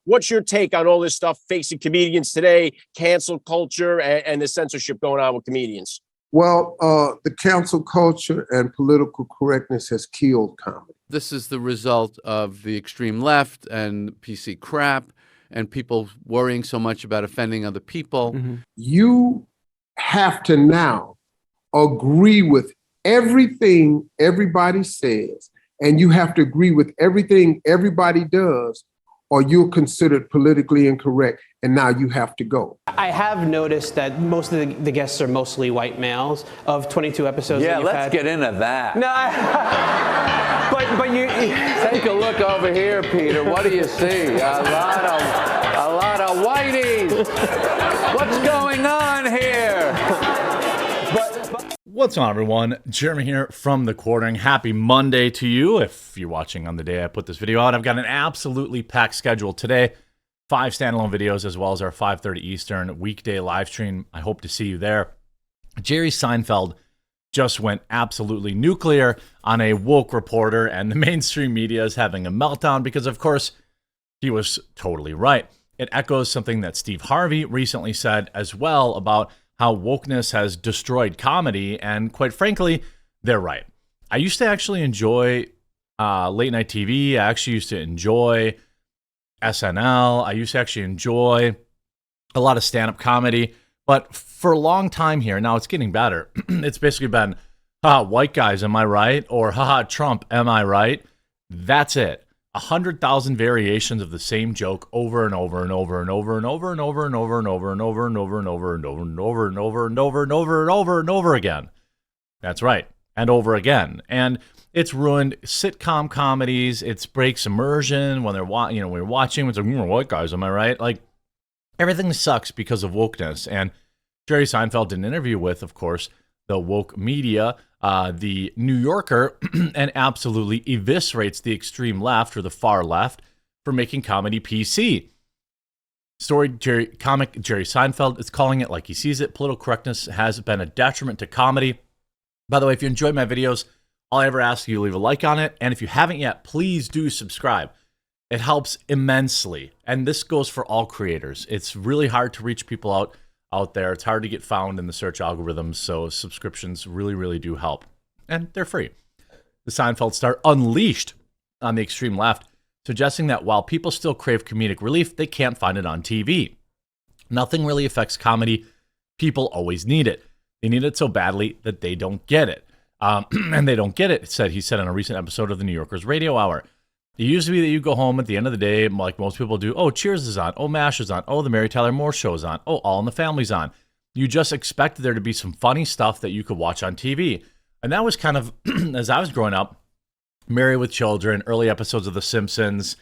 What's your take on all this stuff facing comedians today, cancel culture, and the censorship going on with comedians? Well, the cancel culture and political correctness has killed comedy. This is the result of the extreme left and PC crap and people worrying so much about offending other people. Mm-hmm. You have to now agree with everything everybody says, and you have to agree with everything everybody does, or you're considered politically incorrect, and now you have to go. I have noticed that most of the guests are mostly white males of 22 episodes. Yeah, that let's get into that. No, but you take a look over here, Peter. What do you see? A lot of whiteys. What's going on here? What's on, everyone? Jeremy here from The Quartering. Happy Monday to you. If you're watching on the day I put this video out, I've got an absolutely packed schedule today. 5 standalone videos as well as our 5:30 Eastern weekday live stream. I hope to see you there. Jerry Seinfeld just went absolutely nuclear on a woke reporter, and the mainstream media is having a meltdown because, of course, he was totally right. It echoes something that Steve Harvey recently said as well about how wokeness has destroyed comedy, and quite frankly, they're right. I used to actually enjoy late night TV. I actually used to enjoy SNL. I used to actually enjoy a lot of stand-up comedy, but for a long time here, now it's getting better. It's basically been, haha, white guys, am I right? Or haha, Trump, am I right? That's it. 100,000 variations of the same joke over and over and over and over and over and over and over and over and over and over and over and over and over and over and over and over and over and over again. That's right. And over again. And it's ruined sitcom comedies. It breaks immersion when they're we're watching. It's like, white guys, am I right? Like, everything sucks because of wokeness. And Jerry Seinfeld did an interview with, of course, the woke media, the New Yorker, and absolutely eviscerates the extreme left or the far left for making comedy PC. Comic Jerry Seinfeld is calling it like he sees it. Political correctness has been a detriment to comedy. By the way, if you enjoyed my videos, all I ever ask you to leave a like on it. And if you haven't yet, please do subscribe. It helps immensely. And this goes for all creators. It's really hard to reach people out there. It's hard to get found in the search algorithms, so subscriptions really, really do help. And they're free. The Seinfeld star unleashed on the extreme left, suggesting that while people still crave comedic relief, they can't find it on TV. Nothing really affects comedy. People always need it. They need it so badly that they don't get it. And they don't get it, he said on a recent episode of the New Yorker's Radio Hour. It used to be that you go home at the end of the day, like most people do. Oh, Cheers is on. Oh, MASH is on. Oh, the Mary Tyler Moore Show is on. Oh, All in the Family's on. You just expected there to be some funny stuff that you could watch on TV. And that was kind of, as I was growing up, Married with Children, early episodes of The Simpsons,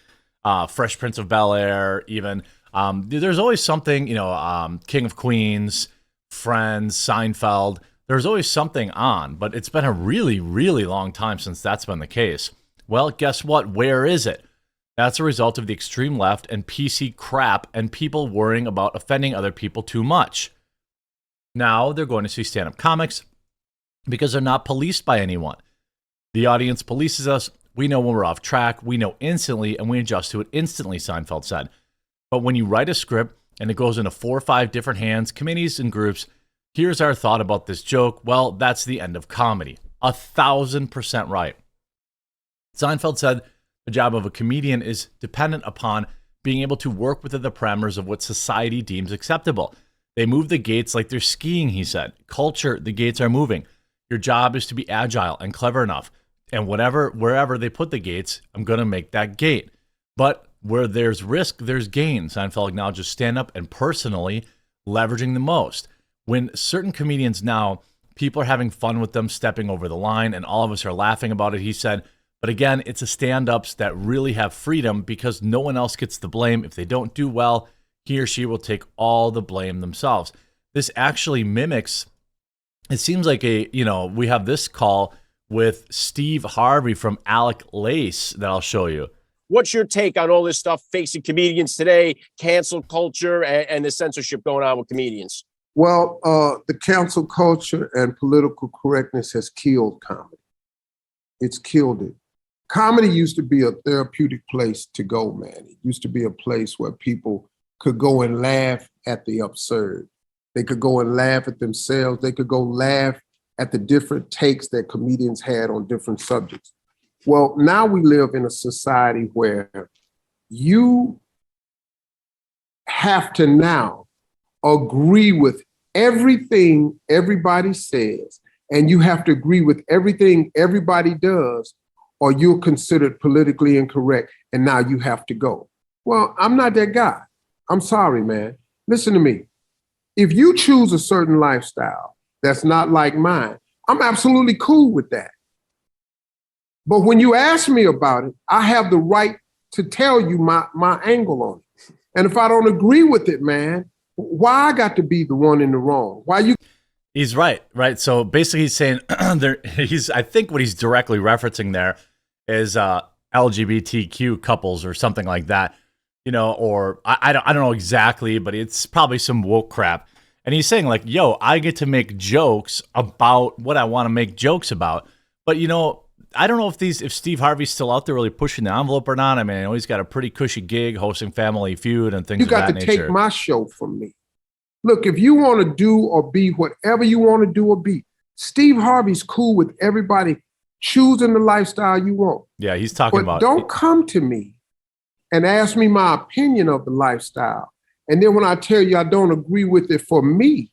Fresh Prince of Bel-Air, even. There's always something, King of Queens, Friends, Seinfeld. There's always something on, but it's been a really, really long time since that's been the case. Well, guess what? Where is it? That's a result of the extreme left and PC crap and people worrying about offending other people too much. Now they're going to see stand-up comics because they're not policed by anyone. The audience polices us. We know when we're off track. We know instantly, and we adjust to it instantly, Seinfeld said. But when you write a script and it goes into 4 or 5 different hands, committees, and groups, here's our thought about this joke. Well, that's the end of comedy. 1,000% right. Seinfeld said the job of a comedian is dependent upon being able to work within the parameters of what society deems acceptable. They move the gates like they're skiing, he said. Culture, the gates are moving. Your job is to be agile and clever enough. And wherever they put the gates, I'm going to make that gate. But where there's risk, there's gain. Seinfeld acknowledges stand-up and personally leveraging the most. When certain comedians now, people are having fun with them stepping over the line, and all of us are laughing about it, he said. But again, it's the stand-ups that really have freedom because no one else gets the blame. If they don't do well, he or she will take all the blame themselves. This actually mimics, it seems like we have this call with Steve Harvey from Alec Lace that I'll show you. What's your take on all this stuff facing comedians today, cancel culture, and the censorship going on with comedians? Well, the cancel culture and political correctness has killed comedy. It's killed it. Comedy used to be a therapeutic place to go, man. It used to be a place where people could go and laugh at the absurd. They could go and laugh at themselves. They could go laugh at the different takes that comedians had on different subjects. Well, now we live in a society where you have to now agree with everything everybody says, and you have to agree with everything everybody does, or you're considered politically incorrect, and now you have to go. Well, I'm not that guy. I'm sorry, man. Listen to me. If you choose a certain lifestyle that's not like mine, I'm absolutely cool with that. But when you ask me about it, I have the right to tell you my angle on it. And if I don't agree with it, man, why I got to be the one in the wrong? Why you? He's right. So basically he's saying I think what he's directly referencing there is LGBTQ couples or something like that, or I don't know exactly, but it's probably some woke crap. And he's saying like, yo, I get to make jokes about what I want to make jokes about. But I don't know if Steve Harvey's still out there really pushing the envelope or not. I mean, I know he's got a pretty cushy gig hosting Family Feud and things of that nature. You got to take my show from me. Look, if you want to do or be whatever you want to do or be, Steve Harvey's cool with everybody choosing the lifestyle you want. Yeah, he's talking about. Don't come to me and ask me my opinion of the lifestyle. And then when I tell you I don't agree with it for me,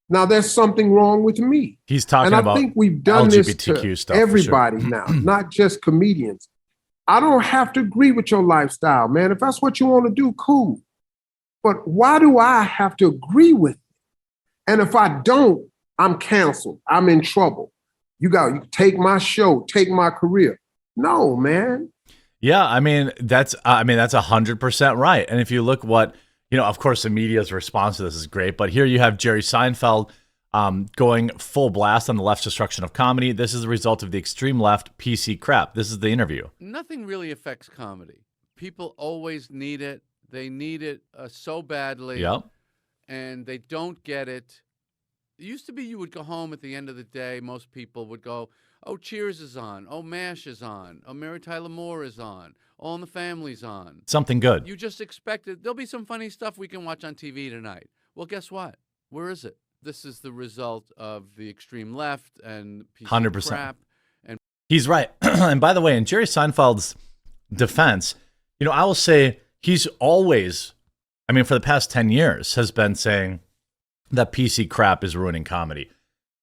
now there's something wrong with me. He's talking about. And I think we've done LGBTQ this stuff, to everybody sure. now, not just comedians. I don't have to agree with your lifestyle, man. If that's what you want to do, cool. But why do I have to agree with it? And if I don't, I'm canceled. I'm in trouble. You take my show, take my career. No, man. Yeah, I mean that's 100% right. And if you look what of course the media's response to this is great, but here you have Jerry Seinfeld going full blast on the left's destruction of comedy. This is the result of the extreme left PC crap. This is the interview. Nothing really affects comedy. People always need it. They need it so badly. Yep. And they don't get it. It used to be you would go home at the end of the day. Most people would go, oh, Cheers is on. Oh, MASH is on. Oh, Mary Tyler Moore is on. All in the Family's on. Something good. You just expected there'll be some funny stuff we can watch on TV tonight. Well, guess what? Where is it? This is the result of the extreme left and PC 100%. crap. And he's right. And by the way, in Jerry Seinfeld's defense, I will say he's always, for the past 10 years, has been saying that PC crap is ruining comedy.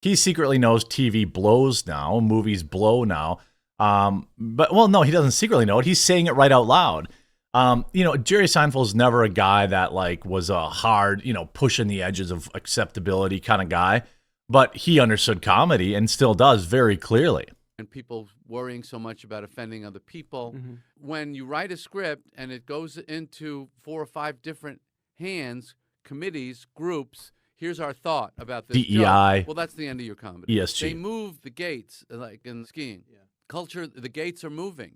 He secretly knows TV blows now, movies blow now. But no, he doesn't secretly know it. He's saying it right out loud. Jerry Seinfeld's never a guy that was a hard, pushing the edges of acceptability kind of guy, but he understood comedy and still does very clearly. And people worrying so much about offending other people. Mm-hmm. When you write a script and it goes into 4 or 5 different hands, committees, groups, here's our thought about this DEI. joke. Well, that's the end of your comedy. ESG. They move the gates, like in skiing. Yeah. Culture, the gates are moving.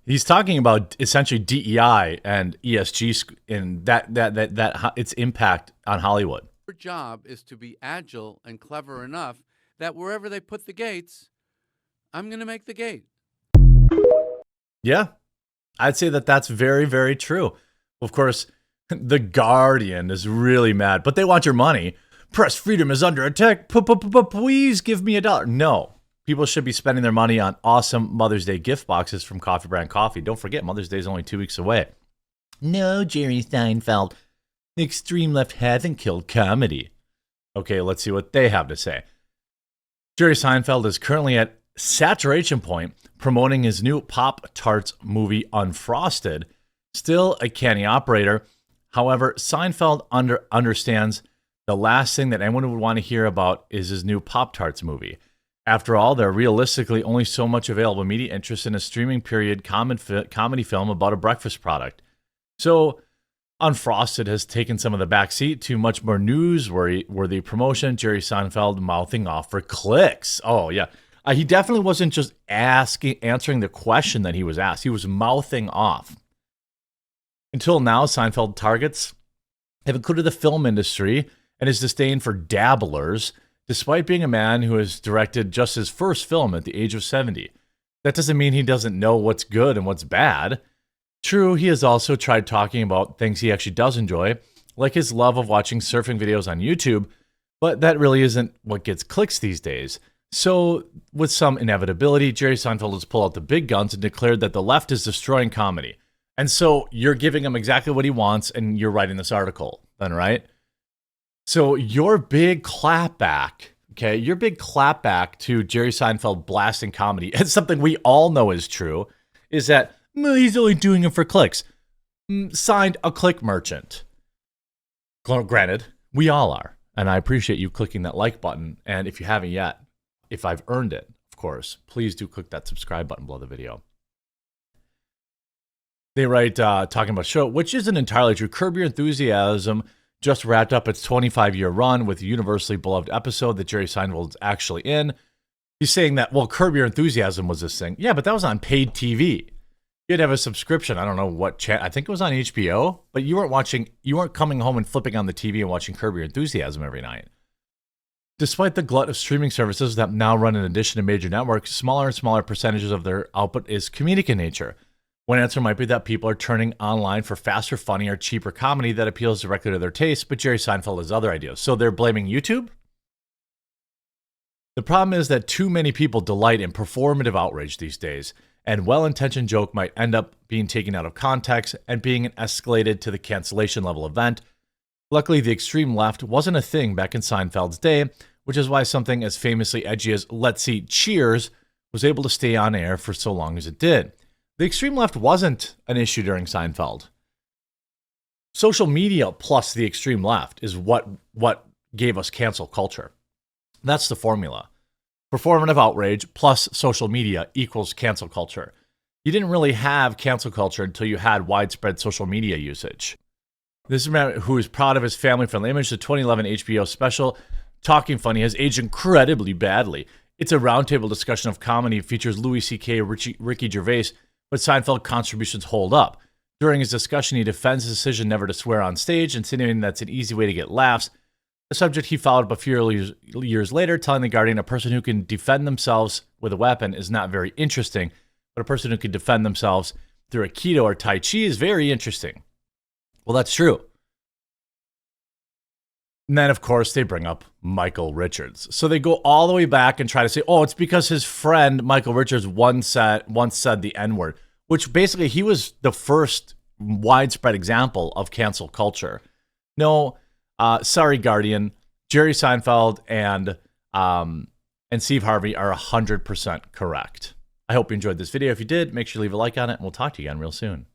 He's talking about essentially DEI and ESG and that its impact on Hollywood. Your job is to be agile and clever enough that wherever they put the gates, I'm going to make the gate. Yeah, I'd say that's very, very true. Of course, The Guardian is really mad, but they want your money. Press freedom is under attack. Please give me $1. No. People should be spending their money on awesome Mother's Day gift boxes from Coffee Brand Coffee. Don't forget, Mother's Day is only 2 weeks away. No, Jerry Seinfeld. The extreme left hasn't killed comedy. Okay, let's see what they have to say. Jerry Seinfeld is currently at saturation point promoting his new Pop-Tarts movie Unfrosted. Still a canny operator. However, Seinfeld understands the last thing that anyone would want to hear about is his new Pop-Tarts movie. After all, there are realistically only so much available media interest in a streaming period comedy film about a breakfast product. So, Unfrosted has taken some of the backseat to much more newsworthy promotion. Jerry Seinfeld mouthing off for clicks. Oh, yeah. He definitely wasn't just answering the question that he was asked. He was mouthing off. Until now, Seinfeld targets have included the film industry and his disdain for dabblers, despite being a man who has directed just his first film at the age of 70. That doesn't mean he doesn't know what's good and what's bad. True, he has also tried talking about things he actually does enjoy, like his love of watching surfing videos on YouTube, but that really isn't what gets clicks these days. So, with some inevitability, Jerry Seinfeld has pulled out the big guns and declared that the left is destroying comedy. And so, you're giving him exactly what he wants, and you're writing this article, then, right? So, your big clapback, okay, your big clapback to Jerry Seinfeld blasting comedy, and something we all know is true, is that he's only doing it for clicks. Signed, a click merchant. Granted, we all are. And I appreciate you clicking that like button. And if you haven't yet, if I've earned it, of course, please do click that subscribe button below the video. They write, talking about show, which isn't entirely true. Curb Your Enthusiasm just wrapped up its 25-year run with a universally beloved episode that Jerry Seinfeld is actually in. He's saying that, well, Curb Your Enthusiasm was this thing. Yeah, but that was on paid TV. You'd have a subscription. I don't know what channel. I think it was on HBO, but you weren't coming home and flipping on the TV and watching Curb Your Enthusiasm every night. Despite the glut of streaming services that now run in addition to major networks, smaller and smaller percentages of their output is comedic in nature. One answer might be that people are turning online for faster, funnier, cheaper comedy that appeals directly to their taste, but Jerry Seinfeld has other ideas. So they're blaming YouTube? The problem is that too many people delight in performative outrage these days, and well-intentioned joke might end up being taken out of context and being an escalated to the cancellation level event. Luckily, the extreme left wasn't a thing back in Seinfeld's day, which is why something as famously edgy as Let's See Cheers was able to stay on air for so long as it did. The extreme left wasn't an issue during Seinfeld. Social media plus the extreme left is what gave us cancel culture. That's the formula. Performative outrage plus social media equals cancel culture. You didn't really have cancel culture until you had widespread social media usage. This is a man who is proud of his family-friendly image. The 2011 HBO special, Talking Funny, has aged incredibly badly. It's a roundtable discussion of comedy. It features Louis C.K., Ricky Gervais, but Seinfeld contributions hold up. During his discussion, he defends his decision never to swear on stage, insinuating that's an easy way to get laughs. A subject he followed up a few years later, telling The Guardian a person who can defend themselves with a weapon is not very interesting, but a person who can defend themselves through Aikido or Tai Chi is very interesting. Well, that's true. And then, of course, they bring up Michael Richards. So they go all the way back and try to say, oh, it's because his friend Michael Richards once said the N-word, which basically he was the first widespread example of cancel culture. No, sorry, Guardian. Jerry Seinfeld and Steve Harvey are 100% correct. I hope you enjoyed this video. If you did, make sure to leave a like on it, and we'll talk to you again real soon.